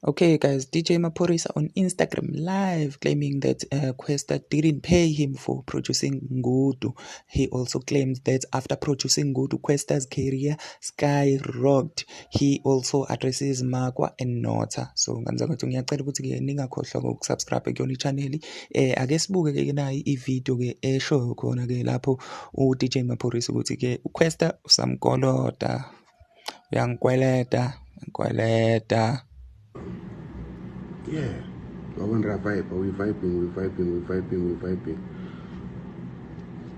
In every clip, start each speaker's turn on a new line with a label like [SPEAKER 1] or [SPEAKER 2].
[SPEAKER 1] Okay, guys, DJ Maphorisa on Instagram live claiming that Kwesta didn't pay him for producing Ngudu. He also claims that after producing Ngudu, Kwesta's career skyrocked. He also addresses Magwa and Nota. So, ngiyacela ukuthi-ke ningakhohlwa ukusubscribe kuyona i-channel. Ake sibuke-ke nayi i-video-ke eshoyo khona-ke lapho u-DJ Maphorisa ukuthi-ke uKwesta usamkolota, uyangikweleta, ngikweleta.
[SPEAKER 2] Yeah, I want to vibe. We're vibing.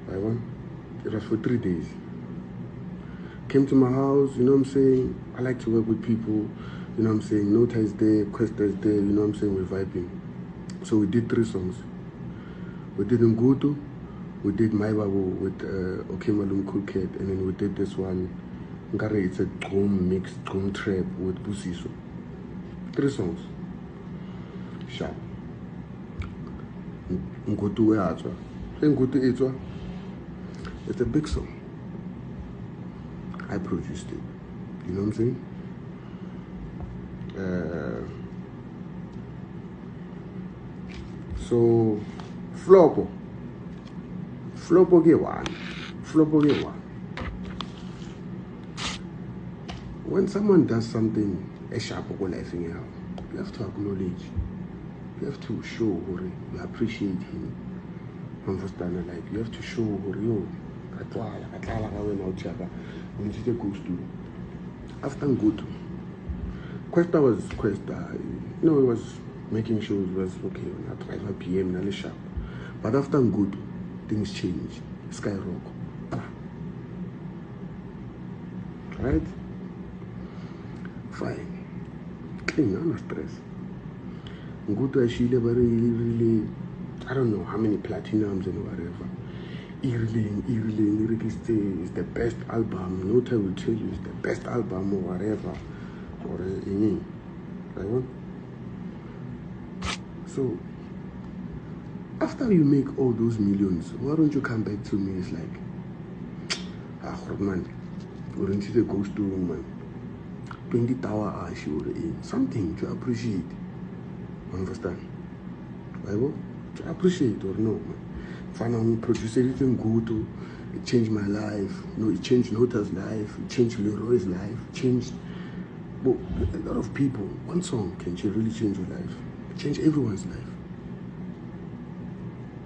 [SPEAKER 2] I won. It was for 3 days. Came to my house, you know what I'm saying? I like to work with people, you know what I'm saying? Nota is there, Kwesta is there, you know what I'm saying? We're vibing. So we did 3 songs. We did Ngudu, we did My Babu with Okemalum Cool Kid, and then we did this one. Ngare, it's a drum mix, drum trap with Busiso. 3 songs. Sharp. Ngudu Eatwa. Ngudu Eatwa. It's a big song. I produced it. You know what I'm saying? So, Flopo get one. When someone does something, a sharp life in your, you have to acknowledge. You have to show you appreciate him. Understand? Like you have to show you. After Ngudu, Kwesta was Kwesta. You know, he was making shows. Was okay at 5 p.m. in sharp. But after Ngudu, things changed. Skyrock. Right? Fine. Clean, no stress. Ngudu actually really, I don't know how many platinums and whatever. Lyric is the best album. Nota will tell you it's the best album or whatever. Or any. Right? So, after you make all those millions, why don't you come back to me? It's like, man, wouldn't you go to man? 20 tower something to appreciate. Understand? Right? To appreciate or no, man. Finally, producing anything good, it changed my life. You know, it changed Nota's life, it changed Leroy's life, it changed a lot of people. One song can really change your life, change everyone's life.